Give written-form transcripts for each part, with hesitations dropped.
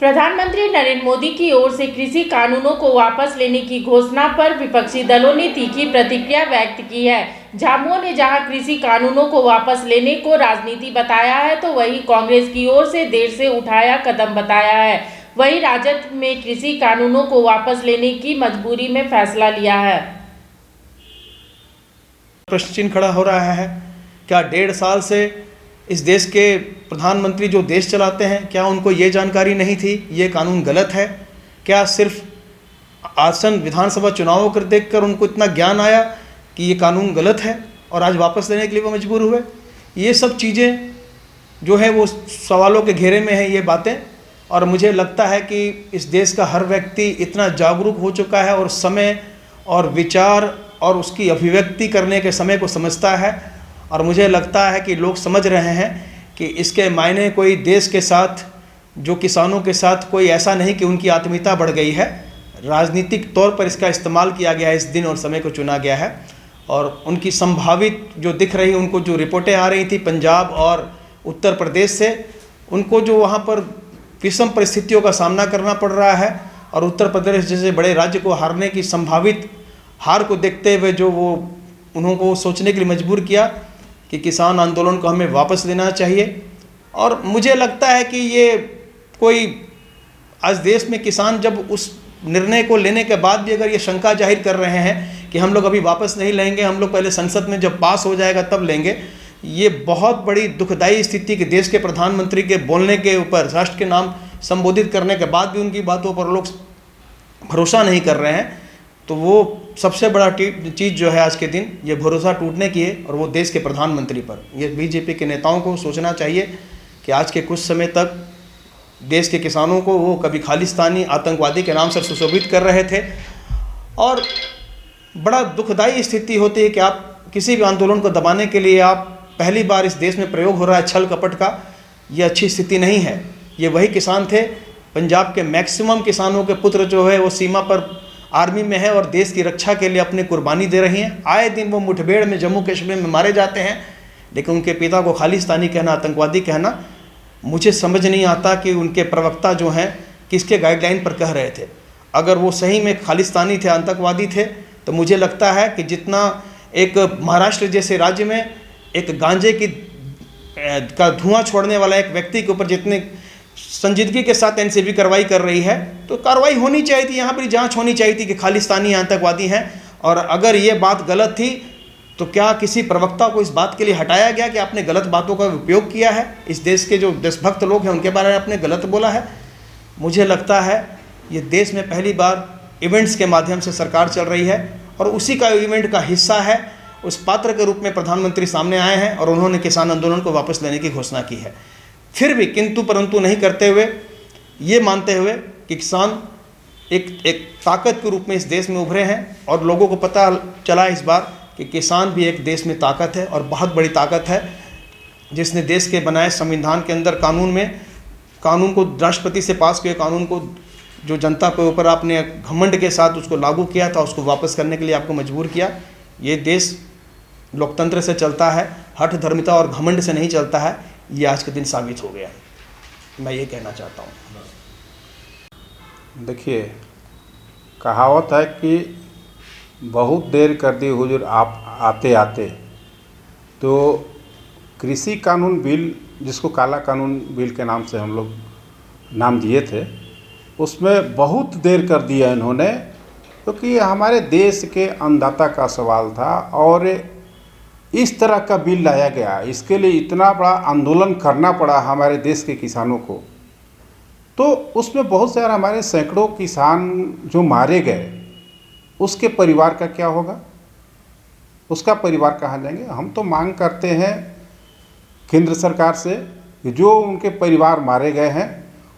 प्रधानमंत्री नरेंद्र मोदी की ओर से कृषि कानूनों को वापस लेने की घोषणा पर विपक्षी दलों ने तीखी प्रतिक्रिया व्यक्त की है। झामुमो ने जहां कृषि कानूनों को वापस लेने को राजनीति बताया है, तो वहीं कांग्रेस की ओर से देर से उठाया कदम बताया है। वहीं राजद में कृषि कानूनों को वापस लेने की मजबूरी में फैसला लिया है। प्रश्न चिन्ह खड़ा हो रहा है, क्या 1.5 साल से इस देश के प्रधानमंत्री जो देश चलाते हैं, क्या उनको ये जानकारी नहीं थी ये कानून गलत है? क्या सिर्फ आसन विधानसभा चुनावों कर देखकर उनको इतना ज्ञान आया कि ये कानून गलत है और आज वापस लेने के लिए वो मजबूर हुए? ये सब चीज़ें जो है वो सवालों के घेरे में है ये बातें। और मुझे लगता है कि इस देश का हर व्यक्ति इतना जागरूक हो चुका है और समय और विचार और उसकी अभिव्यक्ति करने के समय को समझता है। और मुझे लगता है कि लोग समझ रहे हैं कि इसके मायने कोई देश के साथ, जो किसानों के साथ, कोई ऐसा नहीं कि उनकी आत्मीयता बढ़ गई है। राजनीतिक तौर पर इसका इस्तेमाल किया गया है, इस दिन और समय को चुना गया है। और उनकी संभावित जो दिख रही, उनको जो रिपोर्टें आ रही थी पंजाब और उत्तर प्रदेश से, उनको जो वहाँ पर विषम परिस्थितियों का सामना करना पड़ रहा है और उत्तर प्रदेश जैसे बड़े राज्य को हारने की संभावित हार को देखते हुए जो वो उन्होंने सोचने के लिए मजबूर किया कि किसान आंदोलन को हमें वापस लेना चाहिए। और मुझे लगता है कि ये कोई आज देश में किसान जब उस निर्णय को लेने के बाद भी अगर ये शंका जाहिर कर रहे हैं कि हम लोग अभी वापस नहीं लेंगे, हम लोग पहले संसद में जब पास हो जाएगा तब लेंगे, ये बहुत बड़ी दुखदायी स्थिति कि देश के प्रधानमंत्री के बोलने के ऊपर, राष्ट्र के नाम संबोधित करने के बाद भी उनकी बातों पर लोग भरोसा नहीं कर रहे हैं। तो वो सबसे बड़ा चीज़ जो है आज के दिन ये भरोसा टूटने की है, और वो देश के प्रधानमंत्री पर। ये बीजेपी के नेताओं को सोचना चाहिए कि आज के कुछ समय तक देश के किसानों को वो कभी खालिस्तानी आतंकवादी के नाम से सुशोभित कर रहे थे। और बड़ा दुखदायी स्थिति होती है कि आप किसी भी आंदोलन को दबाने के लिए आप पहली बार इस देश में प्रयोग हो रहा है छल कपट का, ये अच्छी स्थिति नहीं है। ये वही किसान थे, पंजाब के मैक्सिमम किसानों के पुत्र जो है वो सीमा पर आर्मी में है और देश की रक्षा के लिए अपनी कुर्बानी दे रही हैं। आए दिन वो मुठभेड़ में जम्मू कश्मीर में मारे जाते हैं, लेकिन उनके पिता को खालिस्तानी कहना, आतंकवादी कहना, मुझे समझ नहीं आता कि उनके प्रवक्ता जो हैं किसके गाइडलाइन पर कह रहे थे। अगर वो सही में खालिस्तानी थे, आतंकवादी थे, तो मुझे लगता है कि जितना एक महाराष्ट्र जैसे राज्य में एक गांजे का धुआं छोड़ने वाला एक व्यक्ति के ऊपर जितने संजीदगी के साथ एनसीबी कार्रवाई कर रही है, तो कार्रवाई होनी चाहिए थी, यहाँ पर जांच होनी चाहिए थी कि खालिस्तानी आतंकवादी हैं। और अगर ये बात गलत थी तो क्या किसी प्रवक्ता को इस बात के लिए हटाया गया कि आपने गलत बातों का उपयोग किया है? इस देश के जो देशभक्त लोग हैं उनके बारे में आपने गलत बोला है। मुझे लगता है ये देश में पहली बार इवेंट्स के माध्यम से सरकार चल रही है और उसी का इवेंट का हिस्सा है। उस पात्र के रूप में प्रधानमंत्री सामने आए हैं और उन्होंने किसान आंदोलन को वापस लेने की घोषणा की है। फिर भी किंतु परंतु नहीं करते हुए, ये मानते हुए कि किसान एक ताकत के रूप में इस देश में उभरे हैं और लोगों को पता चला इस बार कि किसान भी एक देश में ताकत है और बहुत बड़ी ताकत है, जिसने देश के बनाए संविधान के अंदर कानून को, राष्ट्रपति से पास किए कानून को जो जनता के ऊपर आपने घमंड के साथ उसको लागू किया था, उसको वापस करने के लिए आपको मजबूर किया। ये देश लोकतंत्र से चलता है, हठ धर्मिता और घमंड से नहीं चलता है। ये आज के दिन साबित हो गया है। मैं ये कहना चाहता हूँ। देखिए, कहावत है कि बहुत देर कर दी हुजूर आप आते आते। तो कृषि कानून बिल, जिसको काला कानून बिल के नाम से हम लोग नाम दिए थे, उसमें बहुत देर कर दिया इन्होंने, क्योंकि तो हमारे देश के अन्नदाता का सवाल था और इस तरह का बिल लाया गया। इसके लिए इतना बड़ा आंदोलन करना पड़ा हमारे देश के किसानों को। तो उसमें बहुत सारे हमारे सैकड़ों किसान जो मारे गए, उसके परिवार का क्या होगा? उसका परिवार कहाँ जाएंगे? हम तो मांग करते हैं केंद्र सरकार से कि जो उनके परिवार मारे गए हैं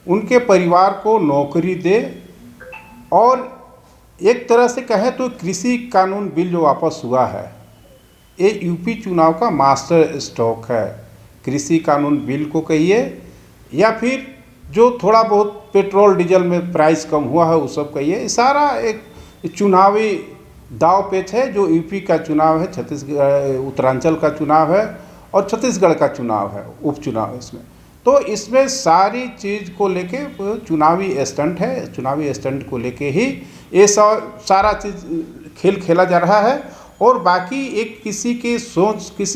उनके परिवार को नौकरी दे, और एक तरह से कहें तो कृषि कानून बिल जो वापस हुआ है ये यूपी चुनाव का मास्टर स्ट्रोक है। कृषि कानून बिल को कहिए या फिर जो थोड़ा बहुत पेट्रोल डीजल में प्राइस कम हुआ है वो सब कहिए, सारा एक चुनावी दाव पेच है। जो यूपी का चुनाव है, छत्तीसगढ़ उत्तरांचल का चुनाव है और छत्तीसगढ़ का चुनाव है, उपचुनाव इसमें। तो इसमें सारी चीज़ को लेके चुनावी स्टंट है, चुनावी स्टंट को लेके ही ये सारा चीज़ खेल खेला जा रहा है। और बाकी एक किसी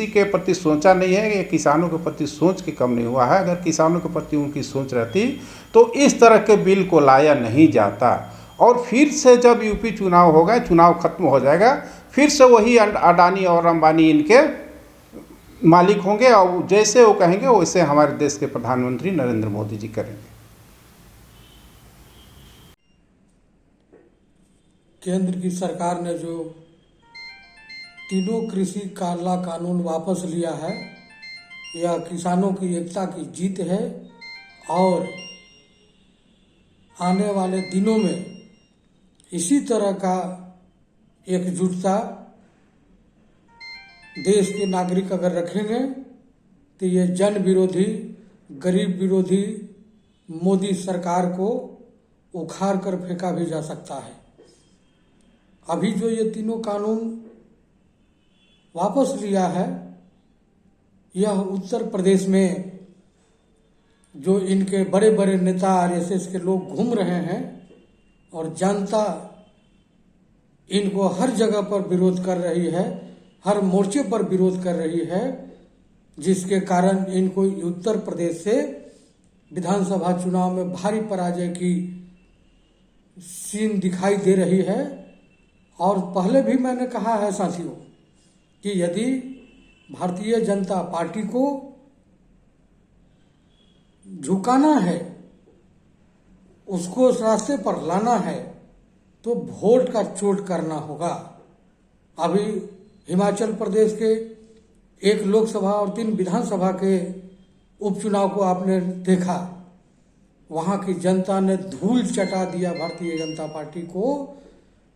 के प्रति सोचा नहीं है, ये किसानों के प्रति सोच के कम नहीं हुआ है। अगर किसानों के प्रति उनकी सोच रहती तो इस तरह के बिल को लाया नहीं जाता। और फिर से जब यूपी चुनाव होगा, चुनाव खत्म हो जाएगा, फिर से वही अडानी और अंबानी इनके मालिक होंगे और जैसे वो कहेंगे वैसे हमारे देश के प्रधानमंत्री नरेंद्र मोदी जी करेंगे। केंद्र की सरकार ने जो तीनों कृषि काला कानून वापस लिया है, यह किसानों की एकता की जीत है। और आने वाले दिनों में इसी तरह का एकजुटता देश के नागरिक अगर रखेंगे तो ये जन विरोधी, गरीब विरोधी मोदी सरकार को उखाड़ कर फेंका भी जा सकता है। अभी जो ये तीनों कानून वापस लिया है, यह उत्तर प्रदेश में जो इनके बड़े बड़े नेता आरएसएस के लोग घूम रहे हैं और जनता इनको हर जगह पर विरोध कर रही है, हर मोर्चे पर विरोध कर रही है, जिसके कारण इनको उत्तर प्रदेश से विधानसभा चुनाव में भारी पराजय की सीन दिखाई दे रही है। और पहले भी मैंने कहा है साथियों कि यदि भारतीय जनता पार्टी को झुकाना है, उसको उस रास्ते पर लाना है, तो वोट का चोट करना होगा। अभी हिमाचल प्रदेश के एक लोकसभा और 3 विधानसभा के उपचुनाव को आपने देखा, वहां की जनता ने धूल चटा दिया भारतीय जनता पार्टी को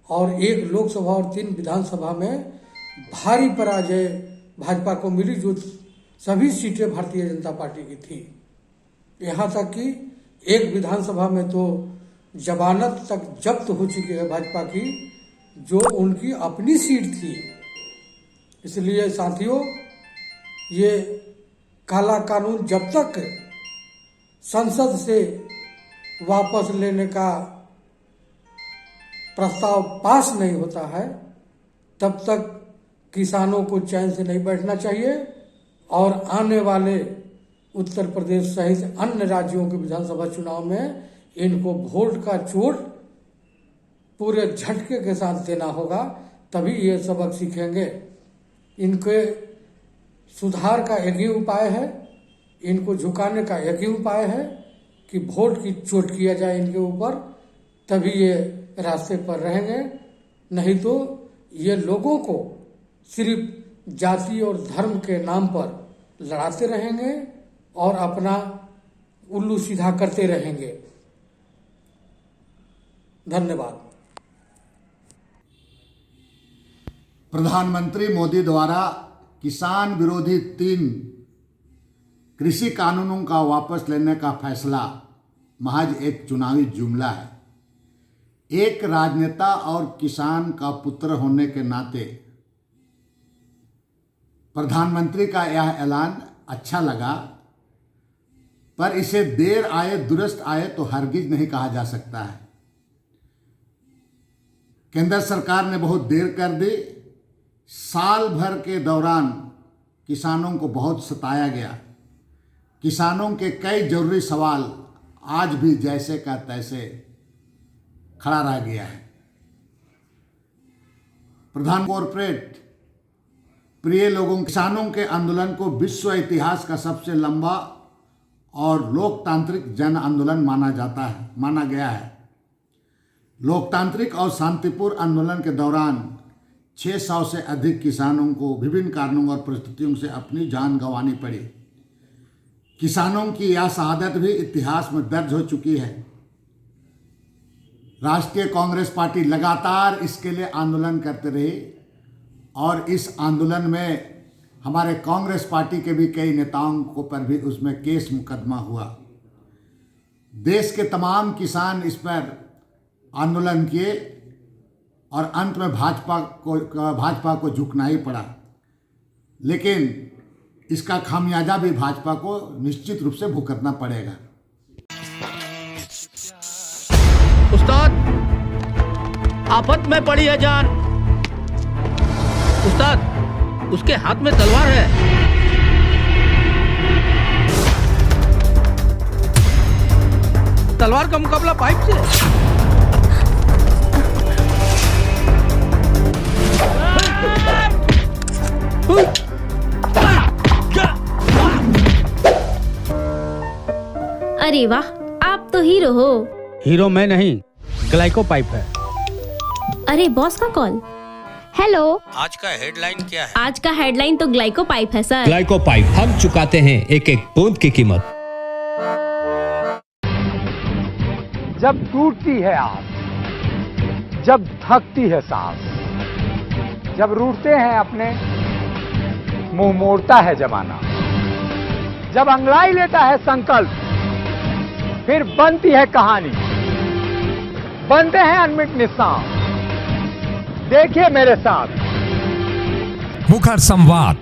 और एक लोकसभा और 3 विधानसभा में भारी पराजय भाजपा को मिली, जो सभी सीटें भारतीय जनता पार्टी की थी। यहाँ तक कि एक विधानसभा में तो जमानत तक जब्त हो चुकी है भाजपा की, जो उनकी अपनी सीट थी। इसलिए साथियों, ये काला कानून जब तक संसद से वापस लेने का प्रस्ताव पास नहीं होता है, तब तक किसानों को चैन से नहीं बैठना चाहिए। और आने वाले उत्तर प्रदेश सहित अन्य राज्यों के विधानसभा चुनाव में इनको वोट का चोट पूरे झटके के साथ देना होगा, तभी ये सबक सीखेंगे। इनके सुधार का एक ही उपाय है, इनको झुकाने का एक ही उपाय है कि वोट की चोट किया जाए इनके ऊपर, तभी ये रास्ते पर रहेंगे। नहीं तो ये लोगों को सिर्फ जाति और धर्म के नाम पर लड़ाते रहेंगे और अपना उल्लू सीधा करते रहेंगे। धन्यवाद। प्रधानमंत्री मोदी द्वारा किसान विरोधी 3 कृषि कानूनों का वापस लेने का फैसला महज एक चुनावी जुमला है। एक राजनेता और किसान का पुत्र होने के नाते प्रधानमंत्री का यह ऐलान अच्छा लगा, पर इसे देर आए दुरुस्त आए तो हरगिज नहीं कहा जा सकता है। केंद्र सरकार ने बहुत देर कर दी। साल भर के दौरान किसानों को बहुत सताया गया। किसानों के कई जरूरी सवाल आज भी जैसे का तैसे खड़ा रह गया है। प्रधान कॉर्पोरेट प्रिय लोगों, किसानों के आंदोलन को विश्व इतिहास का सबसे लंबा और लोकतांत्रिक जन आंदोलन माना गया है। लोकतांत्रिक और शांतिपूर्ण आंदोलन के दौरान 600 से अधिक किसानों को विभिन्न कारणों और परिस्थितियों से अपनी जान गंवानी पड़ी। किसानों की यह शहादत भी इतिहास में दर्ज हो चुकी है। राष्ट्रीय कांग्रेस पार्टी लगातार इसके लिए आंदोलन करते रही और इस आंदोलन में हमारे कांग्रेस पार्टी के भी कई नेताओं को पर भी उसमें केस मुकदमा हुआ। देश के तमाम किसान इस पर आंदोलन किए और अंत में भाजपा को झुकना ही पड़ा। लेकिन इसका खामियाजा भी भाजपा को निश्चित रूप से भुगतना पड़ेगा। उस्ताद, आफत में पड़ी है जान। उस्ताद, उसके हाथ में तलवार है। तलवार का मुकाबला पाइप से। अरे वाह, आप तो हीरो हो। हीरो मैं नहीं, ग्लाइको पाइप है। अरे बॉस का कॉल। हेलो, आज का हेडलाइन क्या है? आज का हेडलाइन तो ग्लाइको पाइप है सर। ग्लाइको पाइप, हम चुकाते हैं एक एक बूंद की कीमत। जब टूटती है आस, जब थकती है सांस, जब रूठते हैं अपने, मुंह मोड़ता है जमाना, जब अंगड़ाई लेता है संकल्प, फिर बनती है कहानी, बनते हैं अनमिट निशान। देखिए मेरे साथ मुखर संवाद